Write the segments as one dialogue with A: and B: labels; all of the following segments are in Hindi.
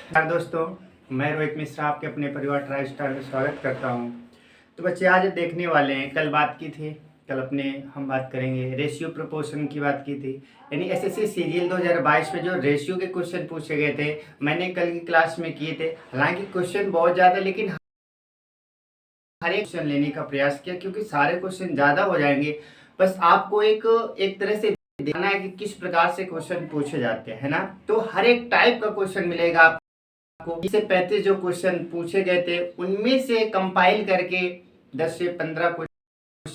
A: नमस्कार दोस्तों, मैं रोहित मिश्रा आपके अपने परिवार ट्राई स्टार में स्वागत करता हूं। तो बच्चे आज देखने वाले हैं, कल बात की थी, कल अपने हम बात करेंगे रेशियो प्रोपोर्शन की बात की थी, यानी एसएससी सीजीएल 2022 में जो रेशियो के क्वेश्चन पूछे गए थे मैंने कल की क्लास में किए थे। हालांकि क्वेश्चन बहुत ज़्यादा, लेकिन हर एक क्वेश्चन लेने का प्रयास किया क्योंकि सारे क्वेश्चन ज़्यादा हो जाएंगे। बस आपको एक एक तरह से देखना है कि किस प्रकार से क्वेश्चन पूछे जाते हैं, है ना। तो हर एक टाइप का क्वेश्चन मिलेगा आपको। इससे 35 जो क्वेश्चन पूछे गए थे उनमें से कंपाइल करके 10 से 15 क्वेश्चन,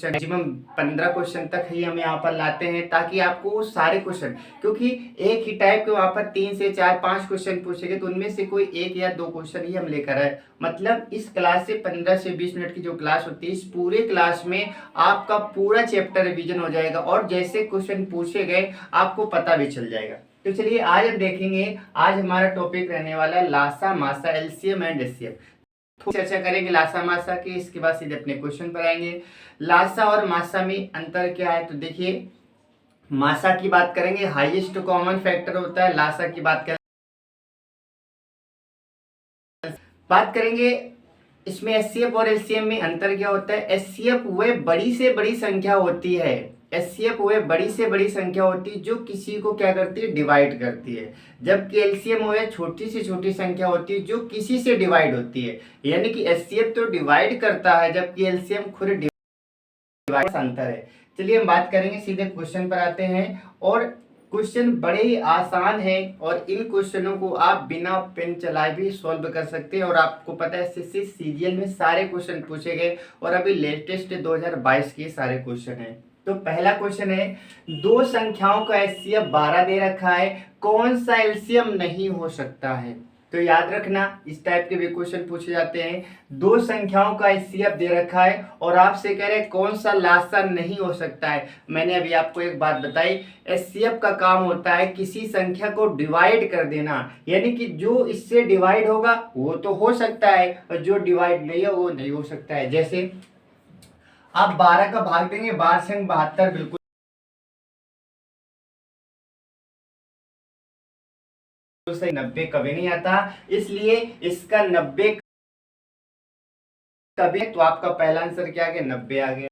A: मैक्सिमम 15 क्वेश्चन तक ही हम यहाँ पर लाते हैं, ताकि आपको सारे क्वेश्चन, क्योंकि एक ही टाइप के वहाँ पर 3 से 4 5 क्वेश्चन पूछेंगे तो उनमें से कोई एक या दो क्वेश्चन ही हम लेकर आए। मतलब इस क्लास से 15 से 20 मिनट की जो क्लास होती है, इस पूरे क्लास में आपका पूरा चैप्टर रिवीजन हो जाएगा और जैसे क्वेश्चन पूछे गए आपको पता भी चल जाएगा। तो चलिए आज हम देखेंगे, आज हमारा टॉपिक रहने वाला है लासा मासा एलसीएम एंड एचसीएफ। चर्चा करेंगे लासा मासा की, इसके बाद सीधे अपने क्वेश्चन पर आएंगे। लासा और मासा में अंतर क्या है, तो देखिए मासा की बात करेंगे, हाईएस्ट कॉमन फैक्टर होता है। लासा की बात करेंगे इसमें एचसीएफ और एलसीएम में अंतर क्या होता है। एचसीएफ वह बड़ी से बड़ी संख्या होती है, एचसीएफ वह बड़ी से बड़ी संख्या होती है जो किसी को क्या करती है, डिवाइड करती है। जबकि एलसीएम वह छोटी से छोटी संख्या होती है जो किसी से डिवाइड होती है। यानी कि एचसीएफ तो डिवाइड करता है जबकि एलसीएम खुद डिवाइड। अंतर है। चलिए हम बात करेंगे, सीधे क्वेश्चन पर आते हैं। और क्वेश्चन बड़े ही आसान है और इन क्वेश्चनों को आप बिना पेन चलाए भी सॉल्व कर सकते हैं। और आपको पता है एसएससी सीजीएल में सारे क्वेश्चन पूछे गए और अभी लेटेस्ट 2022 के सारे क्वेश्चन हैं। तो पहला क्वेश्चन है, दो संख्याओं का एचसीएफ 12 दे रखा है, कौन सा एलसीएम नहीं हो सकता है। तो याद रखना इस टाइप के भी क्वेश्चन पूछे जाते हैं। दो संख्याओं का एचसीएफ दे रखा है और आपसे कह रहे हैं कौन सा लासा नहीं हो सकता है। मैंने अभी आपको एक बात बताई, एचसीएफ का काम होता है किसी संख्या को डिवाइड कर देना, यानी कि जो इससे डिवाइड होगा वो तो हो सकता है और जो डिवाइड नहीं हो वो नहीं हो सकता है। जैसे आप 12 का भाग देंगे, 12 से 72 बिल्कुल सही, 90 कभी नहीं आता, इसलिए इसका 90 कभी, तो आपका पहला आंसर क्या आ गया, 90 आ गया।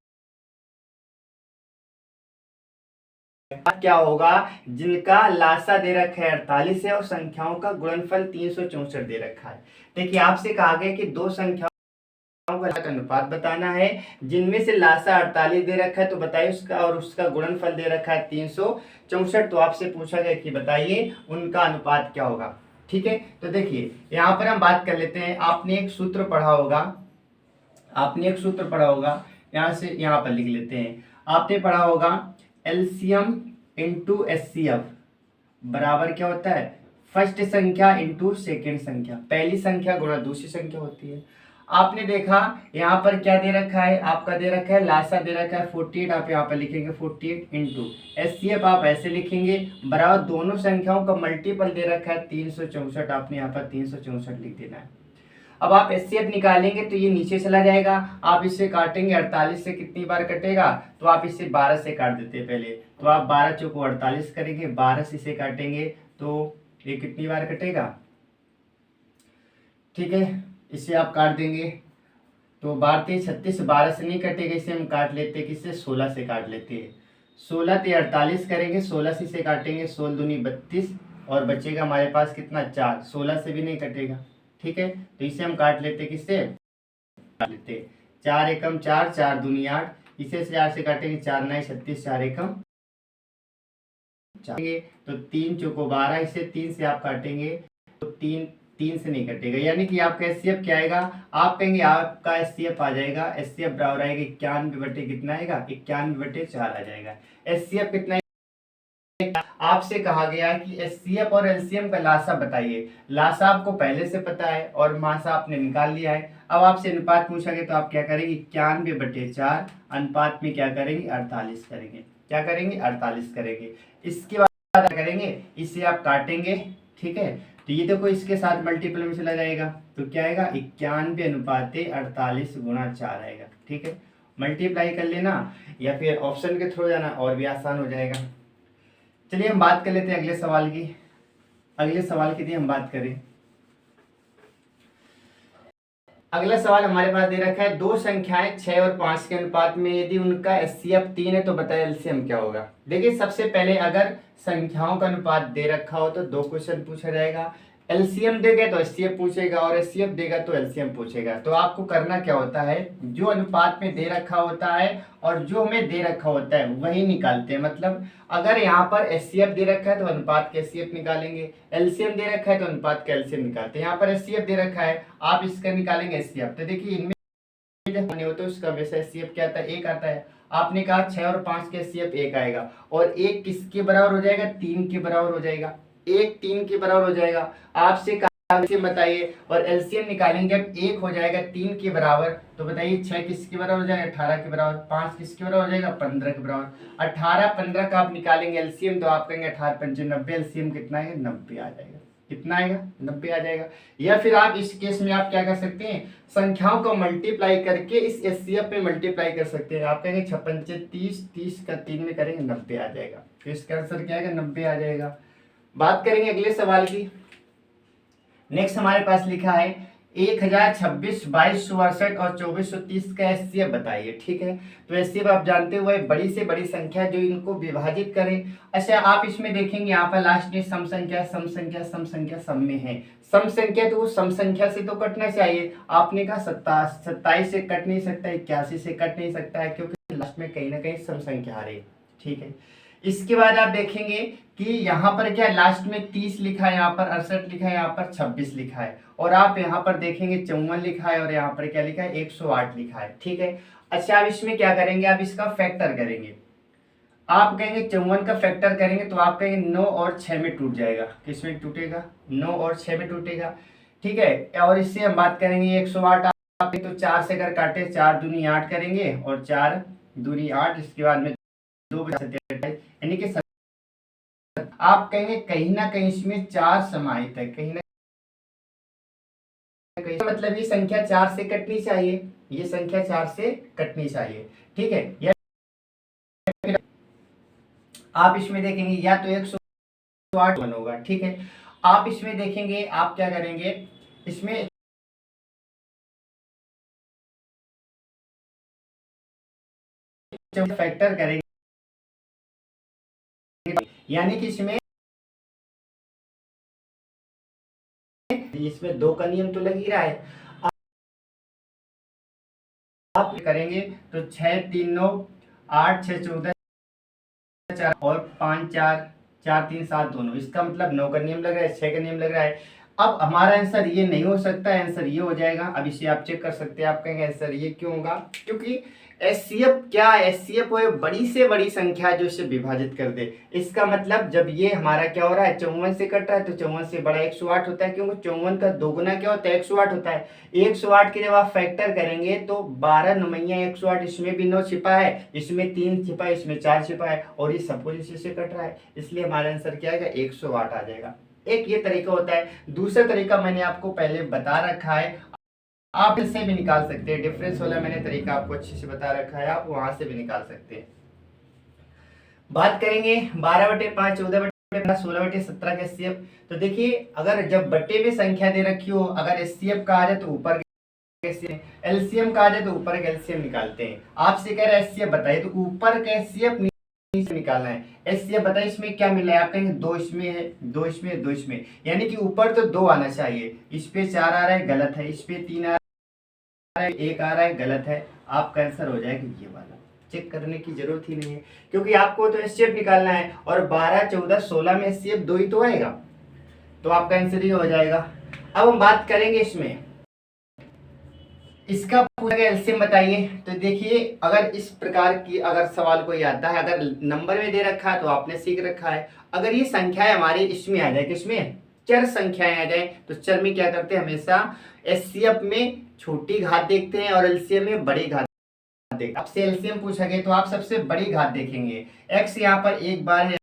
A: क्या होगा, जिनका लासा दे रखा है 48 है और संख्याओं का गुणनफल 364 दे रखा है। देखिए आपसे कहा गया कि दो संख्याओं का अनुपात बताना है, जिनमें से लासा 48 दे रखा है तो बताइए उसका, और उसका गुणनफल दे रखा है 364। तो आपसे पूछा गया कि बताइए उनका अनुपात क्या होगा। ठीक है, तो देखिए यहाँ पर हम बात कर लेते हैं। आपने एक सूत्र पढ़ा होगा, यहाँ से यहाँ पर लिख लेते हैं। आपने पढ़ा होगा एलसीएम इंटू एचसीएफ बराबर क्या होता है, फर्स्ट संख्या इंटू सेकेंड संख्या, पहली संख्या गुणा दूसरी संख्या होती है। आपने देखा यहाँ पर क्या दे रखा है, आपका दे रखा है लासा दे रखा है 48, आप यहाँ पर लिखेंगे 48 इंटू एचसीएफ आप ऐसे लिखेंगे बराबर दोनों संख्याओं का मल्टीपल दे रखा है 364, आपने यहाँ पर 364 लिख देना है। अब आप एचसीएफ निकालेंगे तो ये नीचे चला जाएगा, आप इससे काटेंगे 48 से कितनी बार कटेगा, तो आप इसे 12 से काट देते हैं पहले। तो आप 12 चौको 48 करेंगे, 12 से इसे काटेंगे तो ये कितनी बार कटेगा, ठीक है, इसे आप काट देंगे तो 12 3 36, 12 से नहीं कटेगा, इसे हम काट लेते हैं किससे, 16 से काट लेते हैं। 16 ते 48 करेंगे, 16 से इसे काटेंगे, 16 दूनी 32 और बचेगा हमारे पास कितना 4, 16 से भी नहीं कटेगा। ठीक है, तो इसे हम काट लेते किससे, काट लेते 4 एकम 4, 4 दूनी 8, इसे 4 से काटेंगे, 4 9 36, 4 एकम 4, तो 3 चौको 12, इसे 3 से आप काटेंगे तो 3 से नहीं कटेगा, यानी कि आपका एचसीएफ क्या आएगा, आप कहेंगे आपका एचसीएफ आ जाएगा, एचसीएफ बराबर आएगा 91 बटे कितना आएगा, 91 बटे 4 आ जाएगा। एचसीएफ कितना, आपसे कहा गया कि एचसीएफ और एलसीएम का लासा बताइए। लासा आपको पहले से पता है और मासा आपने निकाल लिया है। अब आपसे अनुपात पूछा गया तो आप क्या करेंगे, 91 बटे 4 अनुपात में क्या करेंगे, 48 करेंगे। क्या करेंगे, 48 करेंगे। इसके बाद क्या करेंगे, इसे आप काटेंगे, ठीक है, तो ये देखो इसके साथ मल्टीपल में चला जाएगा तो क्या आएगा, 91 अनुपात 48 गुणा 4 आएगा। ठीक है, मल्टीप्लाई कर लेना या फिर ऑप्शन के थ्रू जाना और भी आसान हो जाएगा। चलिए हम बात कर लेते हैं अगले सवाल की। अगले सवाल की हम बात करें, अगला सवाल हमारे पास दे रखा है, दो संख्याएं 6 और 5 के अनुपात में यदि उनका एचसीएफ 3 है तो बताए एलसीएम क्या होगा। देखिए सबसे पहले अगर संख्याओं का अनुपात दे रखा हो तो दो क्वेश्चन पूछा जाएगा, एलसीएम देगा तो एचसीएफ पूछेगा और एचसीएफ देगा तो एलसीएम पूछेगा। तो आपको करना क्या होता है, जो अनुपात में दे रखा होता है और जो हमें दे रखा होता है वही निकालते हैं। मतलब अगर यहाँ पर एचसीएफ दे रखा है तो अनुपात के एचसीएफ निकालेंगे, एलसीएम दे रखा है तो अनुपात के एलसीएम निकालते हैं। यहाँ पर एचसीएफ दे रखा है, आप इसका निकालेंगे एचसीएफ। तो देखिए इनमें जब होने होते हैं उसका वैसे एचसीएफ क्या आता है, 1 आता है। आपने कहा 6 और 5 के एचसीएफ 1 आएगा और 1 किसके बराबर हो जाएगा, 3 के बराबर हो जाएगा। 1 3 के बराबर हो जाएगा। आपसे कहा बताइए और एलसीएम निकालेंगे, जब 1 हो जाएगा 3 के बराबर तो बताइए 6 किसके बराबर हो जाएगा, 18 के बराबर। 5 किसके बराबर हो जाएगा, 15 के बराबर। 18 15 का आप निकालेंगे एलसीएम तो आप कहेंगे 18 पंचे 90, एलसीएम कितना है, 90 आ जाएगा। कितना आएगा, 90 आ जाएगा। या फिर आप इस केस में आप क्या कर सकते हैं, संख्याओं को मल्टीप्लाई करके इस एचसीएफ पे मल्टीप्लाई कर सकते हैं। आप कहेंगे 6 पंचे 30, 30 का 3 में करेंगे 90 आ जाएगा। तो इसका आंसर क्या आएगा, 90 आ जाएगा। बात करेंगे अगले सवाल की। नेक्स्ट हमारे पास लिखा है 1026, 2268 और 2430 का एचसीएफ बताइए। ठीक है, तो एचसीएफ आप जानते हुए बड़ी से बड़ी संख्या जो इनको विभाजित करें। अच्छा आप इसमें देखेंगे यहाँ पर लास्ट में सम संख्या सम संख्या सम संख्या सम में है। सम संख्या तो वो सम संख्या से तो कटना चाहिए। आपने कहा 27 से कट नहीं सकता, 81 से कट नहीं सकता है, क्योंकि लास्ट में कहीं ना कहीं सम संख्या आ रही है। ठीक है, इसके बाद आप देखेंगे कि यहाँ पर क्या लास्ट में 30 लिखा है, यहाँ पर 68 लिखा है, यहाँ पर 26 लिखा है और आप यहाँ पर देखेंगे 54 लिखा है और यहाँ पर क्या लिखा है, 108 लिखा है। ठीक है, अच्छा आप इसमें क्या करेंगे, आप इसका फैक्टर करेंगे। आप कहेंगे 54 का फैक्टर करेंगे तो आप कहेंगे 9 और 6 में टूट जाएगा। किसमें टूटेगा, 9 और 6 में टूटेगा। ठीक है, और इससे हम बात करेंगे 108 आप तो 4 से अगर काटे 4 दूनी 8 करेंगे और 4 दूनी 8, इसके बाद में 2 यानी कि आप कहेंगे कहीं ना कहीं इसमें 4 समाहित है, कहीं ना कहीं मतलब ये संख्या 4 से कटनी चाहिए, ये संख्या 4 से कटनी चाहिए। ठीक है, या फिर आप इसमें देखेंगे या तो 108 होगा। ठीक है, आप इसमें देखेंगे आप क्या करेंगे, इसमें फैक्टर करेंगे, यानी कि इसमें 2 का नियम तो लग ही रहा है। आप करेंगे तो 6 3 9 8 6 14 4 और 5 4 4 3 7 दोनों, इसका मतलब 9 का नियम लग रहा है, 6 का नियम लग रहा है। अब हमारा आंसर ये नहीं हो सकता, आंसर ये हो जाएगा। अब इसे आप चेक कर सकते हैं, आप कहेंगे आंसर ये क्यों होगा, क्योंकि एचसीएफ क्या है, एचसीएफ वो बड़ी से बड़ी संख्या जो इसे विभाजित कर दे। इसका मतलब जब ये हमारा क्या हो रहा है, 54 से कट रहा है तो 54 से बड़ा 108 होता है, क्योंकि 54 का दोगुना क्या होता है, 108 होता है। 108 के जब आप फैक्टर करेंगे तो 12 नुमैया 108, इसमें भी 9 छिपा है, इसमें 3 छिपा है, इसमें 4 छिपा है और ये सब कुछ इसी से कट रहा है, इसलिए हमारा आंसर क्या आएगा, 108 आ जाएगा। एक ये तरीका होता है। दूसरा तरीका मैंने आपको पहले बता रखा है, आप इससे भी निकाल सकते हैं। डिफरेंस वाला मैंने तरीका आपको अच्छे से बता रखा है, आप वहां से भी निकाल सकते हैं। बात करेंगे 12/5 14/15 16/17 के एचसीएफ। तो देखिए अगर जब बट्टे में संख्या दे रखी हो, अगर एचसीएफ का आ जाए तो ऊपर एलसीएम का आ जाए तो ऊपर का एलसीएम निकालते हैं। आपसे कह रहा है एचसीएफ बताइए, तो ऊपर का एचसीएफ नीचे निकालना है। एचसीएफ बताइए इसमें क्या मिला है, आप कहेंगे 2 इसमें है, 2 इसमें, 2 इसमें, यानी कि ऊपर तो 2 आना चाहिए। इस पे 4 आ रहा है, गलत है। इस पे 3 आ रहा है, 1 आ रहा है, गलत है। आपका आंसर हो जाएगा ये वाला। चेक करने की जरूरत ही नहीं है, क्योंकि आपको तो एचसीएफ निकालना है और 12 14 16 में एचसीएफ 2 ही तो आएगा, तो आपका आंसर ये हो जाएगा। अब हम बात करेंगे इसमें, इसका पूछा गया एलसीएम बताइए। तो देखिए अगर इस प्रकार की अगर सवाल कोई आता है, अगर नंबर में दे रखा है तो आपने सीख रखा है। अगर ये संख्याएं हमारी इसमें आ जाए, किसमें, चर संख्याएं आ जाए, तो चर में क्या करते हैं, हमेशा एचसीएफ में छोटी घात देखते हैं और एलसीएम में बड़ी घात देखते हैं। आपसे एलसीएम पूछा गया तो आप सबसे बड़ी घात देखेंगे। एक्स यहाँ पर एक बार है,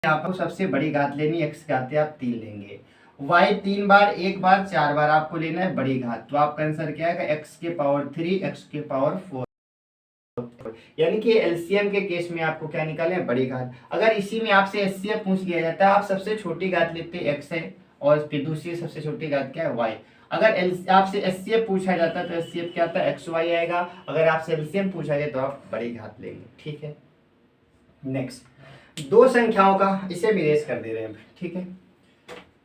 A: यहाँ पर सबसे बड़ी घात लेनी, एक्स घात आप 3 लेंगे। y 3 बार, 1 बार, 4 बार आपको लेना है बड़ी घात, तो आपका आंसर क्या आएगा, x के पावर 3 x के पावर 4, यानी कि एलसीएम के केस में आपको क्या निकाले है, बड़ी घात। अगर इसी में आपसे एचसीएफ पूछ लिया जाता है, आप सबसे छोटी घात लेते हैं x है और फिर दूसरी सबसे छोटी घात क्या है y। अगर आपसे एचसीएफ पूछा जाता है तो एचसीएफ क्या आता है, एक्स वाई आएगा। अगर आपसे एलसीएम पूछा जाए तो आप बड़ी घात लेंगे, ठीक है। नेक्स्ट, दो संख्याओं का, इसे भी रेस कर दे रहे हैं, ठीक है।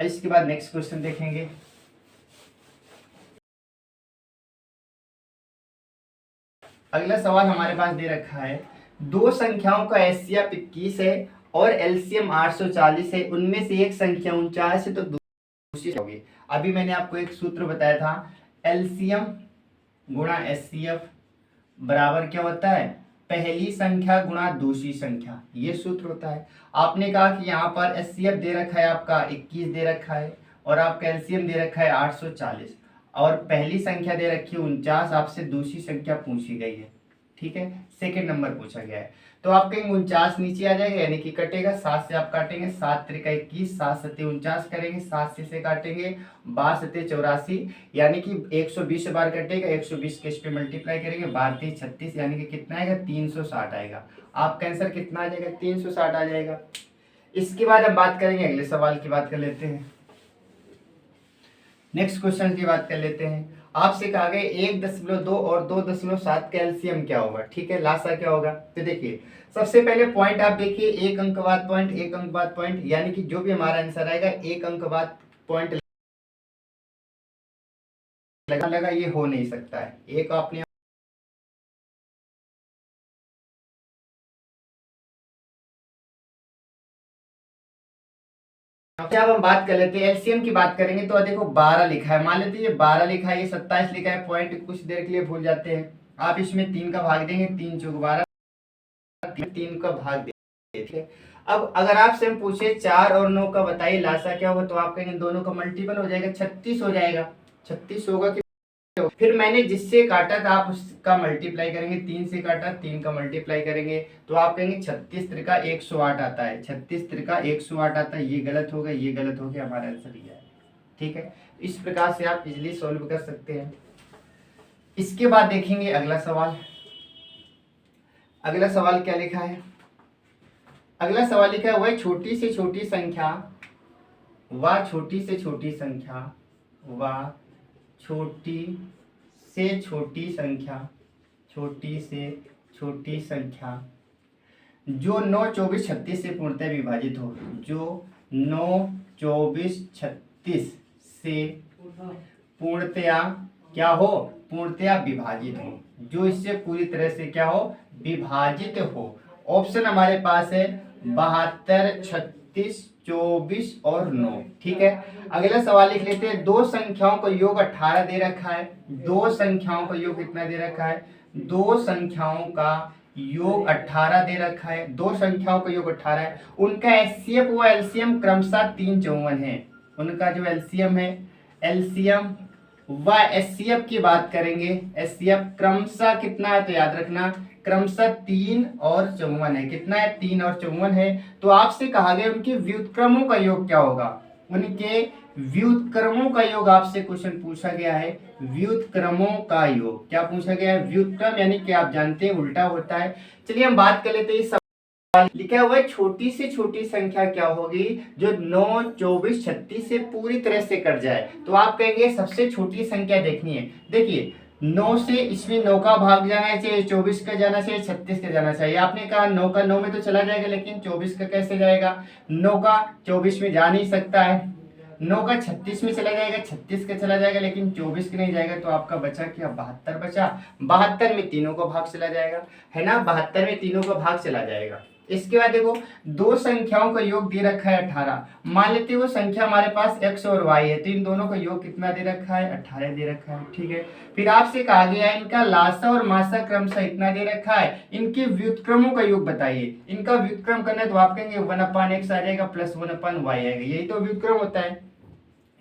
A: इसके बाद नेक्स्ट क्वेश्चन देखेंगे। अगला सवाल हमारे पास दे रखा है, दो संख्याओं का एचसीएफ 21 है और एलसीएम 840 है, उनमें से एक संख्या 49 है तो दूसरी होगी। अभी मैंने आपको एक सूत्र बताया था, एलसीएम गुणा एचसीएफ बराबर क्या होता है, पहली संख्या गुणा दूसरी संख्या, ये सूत्र होता है। आपने कहा कि यहाँ पर एचसीएफ दे रखा है आपका 21 दे रखा है और आपका एलसीएम दे रखा है 840 और पहली संख्या दे रखी है 49, आपसे दूसरी संख्या पूछी गई है, ठीक है, सेकंड नंबर पूछा गया है। तो आप कहेंगे 49 नीचे आ जाएगा यानी कि कटेगा, 7 से आप काटेंगे, 7 त्रिका 21, 7 सत्ते 49 करेंगे, 7 से काटेंगे, 12 सत्ते 84 यानी कि 120 बार कटेगा, 120 के इस पे मल्टीप्लाई करेंगे, 12 3 36 यानी कि कितना आएगा, 360 आएगा। आपका आंसर कितना आ जाएगा, 360 आ जाएगा। इसके बाद हम बात करेंगे, अगले सवाल की बात कर लेते हैं, नेक्स्ट क्वेश्चन की बात कर लेते हैं। आपसे कहा गया 1.2 और 2.7 का एलसीएम क्या होगा, ठीक है, लासा क्या होगा। तो देखिए सबसे पहले पॉइंट आप देखिए, एक अंक बाद पॉइंट, एक अंक बाद पॉइंट, यानी कि जो भी हमारा आंसर आएगा एक अंक बाद पॉइंट लगा, ये हो नहीं सकता है। एक आपने अब हम बात कर लेते हैं एलसीएम की बात करेंगे। तो देखो 12 लिखा है, मान लेते हैं ये 12 लिखा है, ये 27 लिखा है, पॉइंट कुछ देर के लिए भूल जाते हैं। आप इसमें 3 का भाग देंगे, 3 चौक 12, 3 का भाग देंगे, ठीक है। अब अगर आपसे हम पूछे 4 और 9 का बताइए लासा क्या होगा, तो आप कहेंगे दोनों का मल्टीपल हो जाएगा, 36 हो जाएगा, 36 होगा कि फिर मैंने जिससे काटा था आप उसका मल्टीप्लाई करेंगे, 3 से काटा, 3 का मल्टीप्लाई करेंगे तो आप कहेंगे 36 त्रिका 108 आता है, 36 त्रिका 108 आता है। ये गलत हो गया, ये गलत हो गया, हमारा आंसर ये है, ठीक है। इस प्रकार से आप इजीली सॉल्व कर सकते हैं। इसके बाद देखेंगे अगला सवाल। अगला सवाल क्या लिखा है, अगला सवाल लिखा है वह छोटी से छोटी संख्या, वह छोटी से छोटी संख्या, वह छोटी से छोटी संख्या, छोटी से छोटी संख्या जो 9 24 36 से पूर्णतः विभाजित हो, जो 9 24 36 से पूर्णतया क्या हो, पूर्णतया विभाजित हो, जो इससे पूरी तरह से क्या हो, विभाजित हो। ऑप्शन हमारे पास है 72 36 24 और 9, ठीक है। अगला सवाल लिख लेते हैं, दो संख्याओं का योग 18 दे रखा है, दो संख्याओं का योग कितना दे रखा है, दो संख्याओं का योग 18 दे रखा है, दो संख्याओं का योग 18 है, उनका एचसीएफ व एलसीएम क्रमशः 354 है। उनका जो एलसीएम है, एलसीएम व एचसीएफ की बात करेंगे, एचसीएफ क्रमशः कितना है, तो याद रखना क्रमशः 3 और 54 है। कितना है, 3 और 54 है। तो आपसे कहा गया उनके व्युत्क्रमों का योग क्या होगा, उनके व्युत्क्रमों का योग आपसे क्वेश्चन पूछा गया है। व्युत्क्रमों का योग क्या पूछा गया है, व्युत्क्रम यानी कि आप जानते हैं उल्टा होता है। चलिए हम बात कर लेते हैं, लिखा हुआ है छोटी से छोटी संख्या क्या होगी, जो 9 24 36 से पूरी तरह से कट जाए। तो आप कहेंगे सबसे छोटी संख्या देखनी है। देखिए 9 से इसमें 9 का भाग जाना चाहिए, 24 का जाना चाहिए, 36 का जाना चाहिए। आपने कहा 9 का 9 में तो चला जाएगा, लेकिन 24 का कैसे जाएगा, 9 का 24 में जा नहीं सकता है, 9 का 36 में चला जाएगा, 36 का चला जाएगा, लेकिन 24 का नहीं जाएगा। तो आपका बचा क्या, 72 बचा। 72 में तीनों का भाग चला जाएगा, है ना, 72 में तीनों का भाग चला जाएगा। इसके बाद देखो दो संख्याओं का योग दे रखा है 18, मान लेते हैं वो संख्या हमारे पास x और y है, तो इन दोनों का योग कितना दे रखा है, 18 दे रखा है, ठीक है। फिर आपसे कहा गया है इनका लासा और मासा क्रमशः इतना दे रखा है, इनके व्युत्क्रमों का योग बताइए। इनका व्युत्क्रम करना है तो आप कहेंगे 1/x आ जाएगा प्लस 1/y आएगा, यही तो व्युत्क्रम होता है।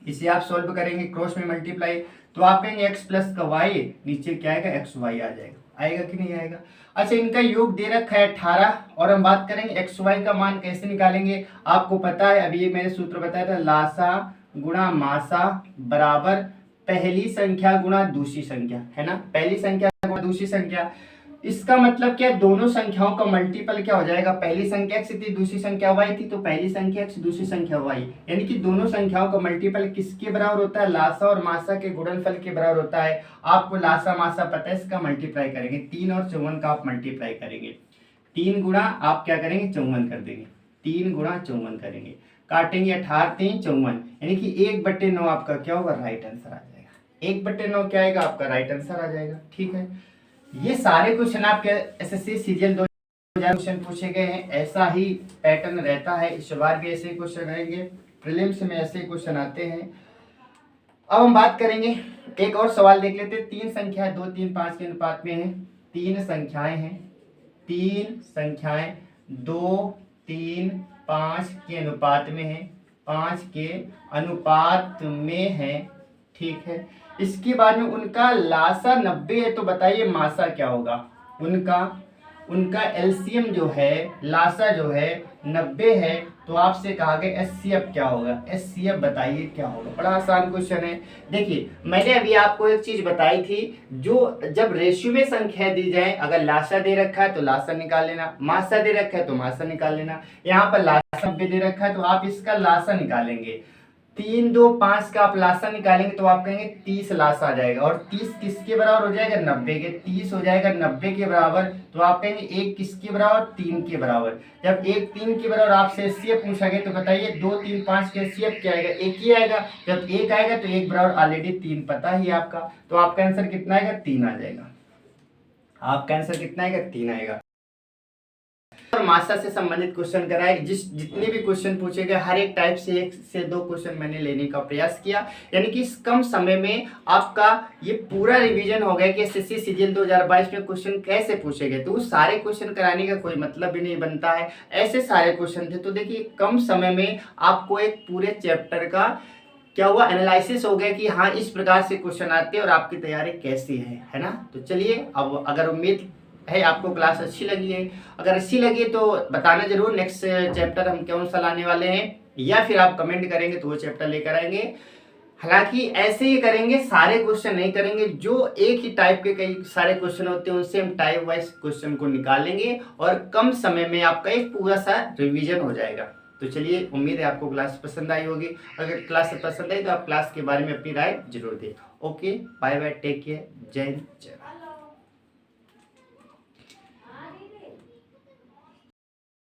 A: इसे आप सोल्व करेंगे क्रॉस में मल्टीप्लाई, तो आप कहेंगे x प्लस का y, नीचे क्या आएगा, xy आ जाएगा, आएगा कि नहीं आएगा। अच्छा इनका योग दे रखा है 18 और हम बात करेंगे xy का मान कैसे निकालेंगे। आपको पता है अभी ये मैंने सूत्र बताया था, लासा गुणा मासा बराबर पहली संख्या गुणा दूसरी संख्या, है ना, पहली संख्या गुणा दूसरी संख्या। इसका मतलब क्या, दोनों संख्याओं का मल्टीपल क्या हो जाएगा, पहली संख्या x थी दूसरी संख्या y थी, तो पहली संख्या x दूसरी संख्या y, यानी कि दोनों संख्याओं का मल्टीपल किसके बराबर होता है, लासा और मासा के गुणनफल के बराबर होता है। आपको लासा मासा पता है, इसका मल्टीप्लाई करेंगे 3 और 54 का आप मल्टीप्लाई करेंगे, 3 गुणा आप क्या करेंगे 54 कर देंगे, 3 गुणा 54 करेंगे, काटेंगे 18 3 54, यानी कि 1/9 आपका क्या होगा, राइट आंसर आ जाएगा। 1/9 क्या आएगा आपका, राइट आंसर आ जाएगा। ठीक है, ये सारे क्वेश्चन आपके एसएससी सीरियल 2000 क्वेश्चन पूछे गए हैं, ऐसा ही पैटर्न रहता है, इस बार भी ऐसे क्वेश्चन रहेंगे, प्रीलिम्स में ऐसे क्वेश्चन आते हैं। अब हम बात करेंगे, एक और सवाल देख लेते हैं। 3 संख्याएं 2 3 5 के अनुपात में हैं, 3 संख्याएं हैं, 3 संख्याएं 2 3 5 के अनुपात में है, 5 के अनुपात में है। ठीक है, इसके बाद में उनका लासा 90 है, तो बताइए मासा क्या होगा। उनका एलसीएम जो है, लासा जो है 90 है, तो आपसे कहा गया एचसीएफ क्या होगा, एचसीएफ बताइए क्या होगा। बड़ा आसान क्वेश्चन है। देखिए मैंने अभी आपको एक चीज बताई थी, जो जब रेशियो में संख्या दी जाए, अगर लासा दे रखा है तो लासा निकाल लेना, मासा दे रखा है तो मासा निकाल लेना। यहाँ पर लासा 90 दे रखा है तो आप इसका लासा निकालेंगे, 3 2 5 का आप लासा निकालेंगे तो आप कहेंगे 30 लासा आ जाएगा, और 30 किसके बराबर हो जाएगा, 90 के, 30 हो जाएगा 90 के बराबर, तो आप कहेंगे 1 किसके बराबर, 3 के बराबर। जब 1 3 के बराबर आपसे एचसीएफ पूछा गया तो बताइए 2 3 5 के एचसीएफ क्या आएगा, 1 ही आएगा। जब 1 आएगा तो 1 बराबर ऑलरेडी 3 पता ही आपका, तो आपका आंसर कितना आएगा, 3 आ जाएगा। आपका आंसर कितना आएगा, 3 आएगा। और मासा से संबंधित क्वेश्चन कराए, जितने भी क्वेश्चन पूछे गए हर एक टाइप से 1 से 2 क्वेश्चन मैंने लेने का प्रयास किया, यानी कि इस कम समय में आपका ये पूरा रिवीजन हो गया कि एसएससी सीजीएल 2022 में क्वेश्चन कैसे पूछे गए। तो उस सारे क्वेश्चन कराने का कोई मतलब भी नहीं बनता है, ऐसे सारे क्वेश्चन थे। तो देखिए कम समय में आपको एक पूरे चैप्टर का क्या हुआ, एनालिसिस हो गया कि हाँ इस प्रकार से क्वेश्चन आते हैं और आपकी तैयारी कैसी है ना। तो चलिए, अब अगर उम्मीद है आपको क्लास अच्छी लगी है, अगर अच्छी लगी तो बताना जरूर नेक्स्ट चैप्टर हम कौन सा लाने वाले हैं, या फिर आप कमेंट करेंगे तो वो चैप्टर लेकर आएंगे। हालांकि ऐसे ही करेंगे, सारे क्वेश्चन नहीं करेंगे, जो एक ही टाइप के कई सारे क्वेश्चन होते हैं उनसे हम टाइप वाइज क्वेश्चन को निकालेंगे और कम समय में आपका एक पूरा सा रिवीजन हो जाएगा। तो चलिए, उम्मीद है आपको क्लास पसंद आई होगी। अगर क्लास पसंद आई तो आप क्लास के बारे में अपनी राय जरूर दें। Okay, bye bye, take care, जय हिंद, जय।